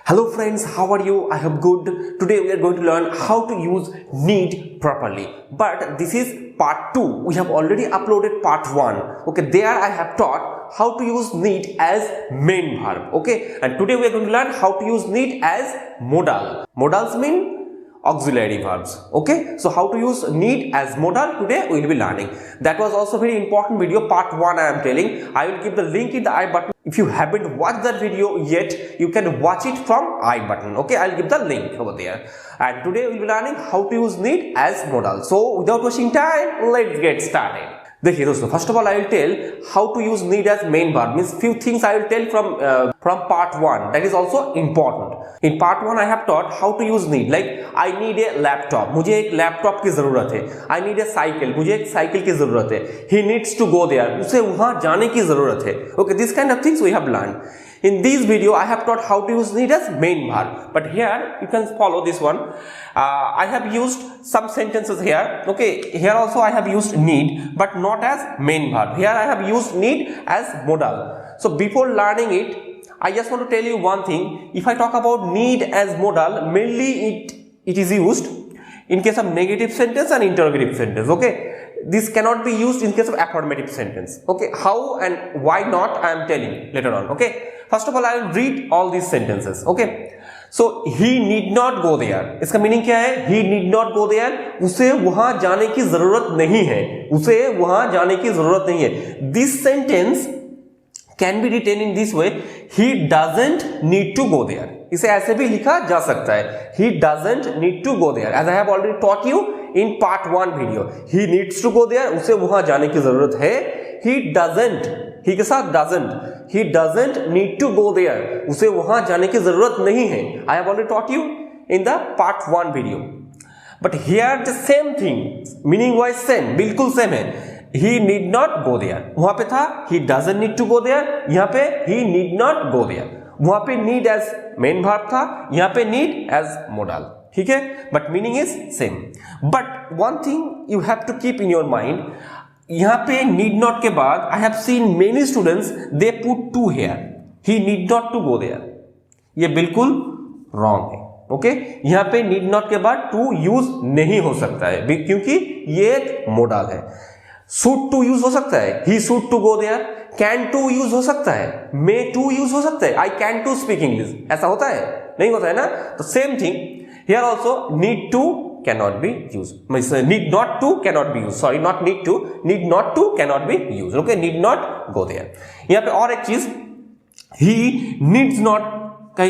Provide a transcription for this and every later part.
Hello friends, how are you? I hope good. Today we are going to learn how to use need properly. But this is part 2. We have already uploaded part 1. Okay, there I have taught how to use need as main verb. Okay, and today we are going to learn how to use need as modal. Modals mean auxiliary verbs. Okay, so how to use need as modal today we will be learning. That was also very important video, part 1 I am telling. I will give the link in the I button. If you haven't watched that video yet, you can watch it from I button. Okay, I'll give the link over there. And today we'll be learning how to use need as modal. So without wasting time, let's get started. देखिए दोस्तों, first of all I will tell how to use need as main verb means few things I will tell from part 1 that is also important. In part 1 I have taught how to use need, like I need a laptop, मुझे एक laptop की जरूरत है. I need A cycle, मुझे एक cycle की जरूरत है. He needs to go there, उसे वहां जाने की जरूरत है. Okay, this kind of things we have learn. In this video, I have taught how to use need as main verb. But here you can follow this one. I have used some sentences here. Okay, here also I have used need, but not as main verb. Here I have used need as modal. So before learning it, I just want to tell you one thing. If I talk about need as modal, mainly it is used in case of negative sentence and interrogative sentence. Okay. This cannot be used in case of affirmative sentence. Okay, how and why not I am telling later on. Okay, first of all I will read all these sentences. Okay, so he need not go there. इसका meaning क्या है? He need not go there. उसे वहां जाने की जरूरत नहीं है. उसे वहां जाने की जरूरत नहीं है. This sentence can be written in this way. He doesn't need to go there. इसे ऐसे भी लिखा जा सकता है. He doesn't need to go there. As I have already taught you in part 1 video. He needs to go there. उसे वहां जाने की जरूरत है. He doesn't, he के साथ doesn't, he doesn't need to go there. उसे वहां जाने की जरूरत नहीं है. I have already taught you in the part 1 video. But here the same thing, meaning wise same, बिल्कुल same है. He need not go there. वहां पे था he doesn't need to go there. यहाँ पे he need not go there. वहां पे need as main verb था, यहाँ पे need as modal. ठीक है, but meaning is same. But one thing you have to keep in your mind, यहां पे नीड नॉट के बाद I have seen many students they put to here. He need not to go there. ये बिल्कुल wrong है. Okay, यहां पे need not के बाद टू यूज नहीं हो सकता है क्योंकि ये एक मोडल है. शुड टू यूज हो सकता है, he should to go there. Can to use हो सकता है, मे टू यूज हो सकता है. I can to speak English, ऐसा होता है? नहीं होता है ना. तो same thing here also, need to cannot be used. Need not to cannot be used. Sorry, not need to. Need not to cannot be used. Okay, need not go there. यहाँ पे और एक चीज, he needs not. I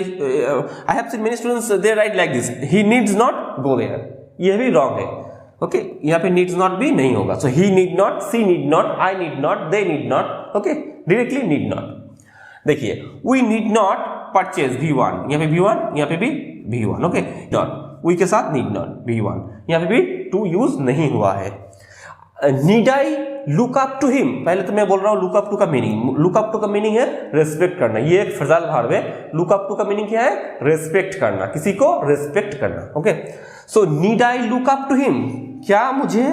have seen many students they write like this. He needs not go there. ये भी wrong है. Okay, यहाँ पे needs not भी नहीं होगा. So he need not, she need not, I need not, they need not. Okay, directly need not. देखिए, we need not purchase V1. यहाँ पे V1, यहाँ पे भी V1. ओके, नॉट वी के साथ नीड नॉट V1. यहाँ पे भी टू यूज नहीं हुआ है. Need I look up to him, पहले तो मैं बोल रहा हूँ लुक अप टू का मीनिंग. लुक अप टू का मीनिंग है रेस्पेक्ट करना. ये एक फ्रेजल वर्ब है. लुक अप टू का मीनिंग क्या है? रेस्पेक्ट करना, किसी को रेस्पेक्ट करना. Okay, so need I look up to him, क्या मुझे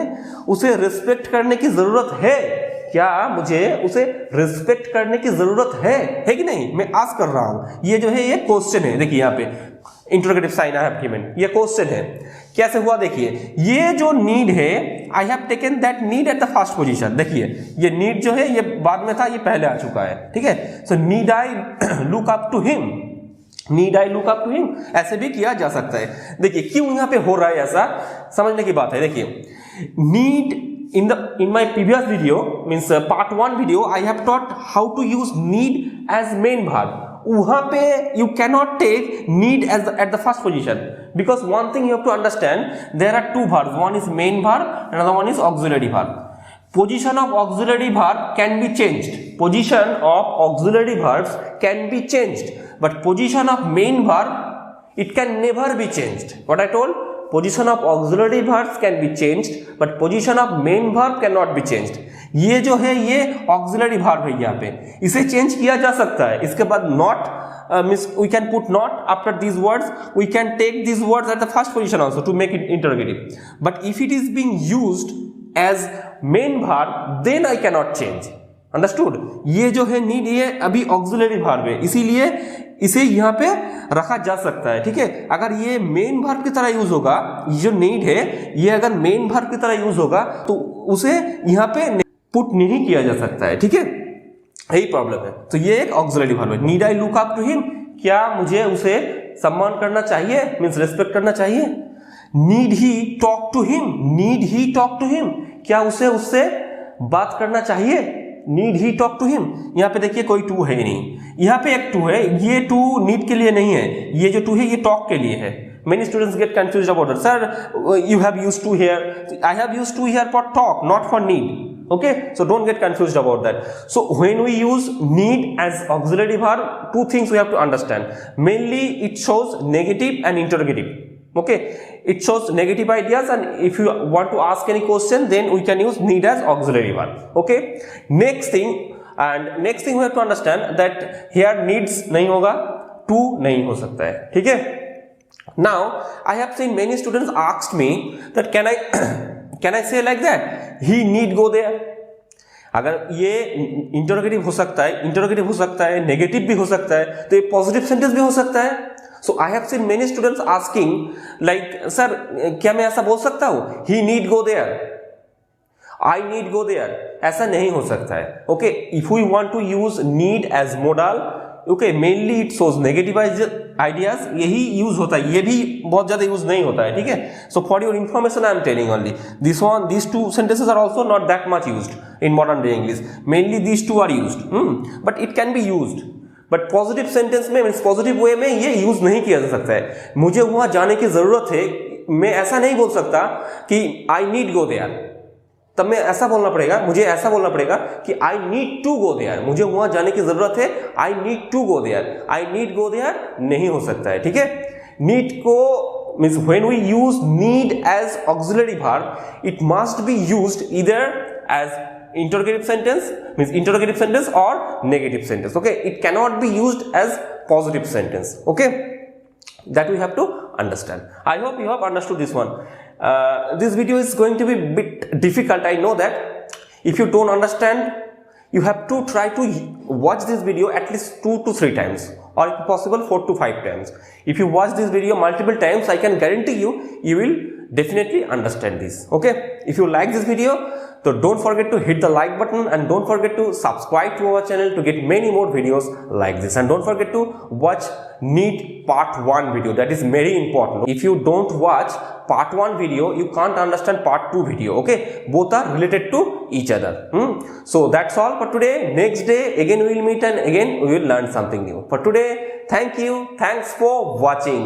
उसे रेस्पेक्ट करने की जरूरत है? क्या मुझे उसे रिस्पेक्ट करने की जरूरत है कि नहीं? मैं आस्क कर रहा हूं. ये जो है ये क्वेश्चन है. देखिए यहाँ पे interrogative sign I have given, ये क्वेश्चन है. कैसे हुआ देखिए, ये जो नीड है I have taken that need at the first position. देखिए ये नीड जो है ये बाद में था, ये पहले आ चुका है. ठीक है, so need I look up to him, need I look up to him, ऐसे भी किया जा सकता है. देखिए क्यों यहाँ पे हो रहा है ऐसा, समझने की बात है. देखिए need in my previous video means part 1 video I have taught how to use need as main verb. वहां पे you cannot take need as at the first position because one thing you have to understand, there are two verbs, one is main verb, another one is auxiliary verb. Position of auxiliary verb can be changed. Position of auxiliary verbs can be changed, but position of main verb it can never be changed. What I told? Position of auxiliary verbs can be changed, but position of main verb cannot be changed. ये जो है ये auxiliary verb है, यहाँ पे इसे change किया जा सकता है. इसके बाद not means we can put not after these words. We can take these words at the first position also to make it interrogative. But if it is being used as main verb, then I cannot change. Understood. ये जो है need, ये अभी auxiliary verb है, इसीलिए इसे यहाँ पे रखा जा सकता है, ठीक है। अगर ये मेन वर्ब की तरह यूज होगा, ये जो नीड है ये अगर मेन वर्ब की तरह यूज होगा तो उसे यहाँ पे पुट नहीं किया जा सकता है, ठीक है। यही प्रॉब्लम है। तो ये एक ऑक्सिलरी वर्ब है। Need I look up to him, क्या मुझे उसे सम्मान करना चाहिए, मीन्स रेस्पेक्ट करना चाहिए। Need he talk to him, need he talk to him, क्या उसे उससे बात करना चाहिए। Need he talk to him, यहाँ पे देखिए कोई टू है ही नहीं, यहाँ पे एक टू है, ये टू नीड के लिए नहीं है, ये जो टू है ये टॉक के लिए है। Many students get confused about it. Sir, you have used to here. I have used to here for talk, not for need. Okay, so don't get confused about that. So when we use need as auxiliary verb, two things we have to understand. Mainly, it shows negative and interrogative. Okay, it shows negative ideas, and if you want to ask any question, then we can use need as auxiliary verb. Okay, next thing we have to understand that here needs नहीं होगा, to नहीं हो सकता है, ठीक है। Now I have seen many students asked me that can I say like that, he need go there। अगर ये इंटरोगेटिव हो सकता है, नेगेटिव भी हो सकता है, तो ये पॉजिटिव सेंटेंस भी हो सकता है। So I have seen many students asking like, sir क्या मैं ऐसा बोल सकता हूं, he need go there, I need go there, ऐसा नहीं हो सकता है। Okay, if we want to use need as modal, okay, mainly it shows negative ideas, यही यूज होता है, ये भी बहुत ज्यादा यूज नहीं होता है, ठीक है। So for your information I am telling only these two sentences are also not that much used in modern day English. Mainly these two are used, but it can be used. But positive sentence में, means positive way में ये use नहीं किया जा सकता है। मुझे वहां जाने की जरूरत है, मैं ऐसा नहीं बोल सकता कि आई नीड गो देयर, तब मैं ऐसा बोलना पड़ेगा, मुझे ऐसा बोलना पड़ेगा कि I need to go there, मुझे वहां जाने की जरूरत है, I need to go there, I need go there नहीं हो सकता है, ठीक है। नीड को means when we use need as auxiliary verb, it must be used either as interrogative sentence or negative sentence. Okay, it cannot be used as positive sentence. Okay, that we have to understand. I hope you have understood this one. This video is going to be a bit difficult, I know that. If you don't understand, you have to try to watch this video at least 2 to 3 times, or if possible 4 to 5 times. If you watch this video multiple times, I can guarantee you will definitely understand this. Okay, if you like this video, so don't forget to hit the like button, and don't forget to subscribe to our channel to get many more videos like this, and don't forget to watch NEET part 1 video, that is very important. If you don't watch part 1 video, you can't understand part 2 video. Okay, both are related to each other. So that's all for today. Next day again we will meet, and again we will learn something new. For today, thank you, thanks for watching.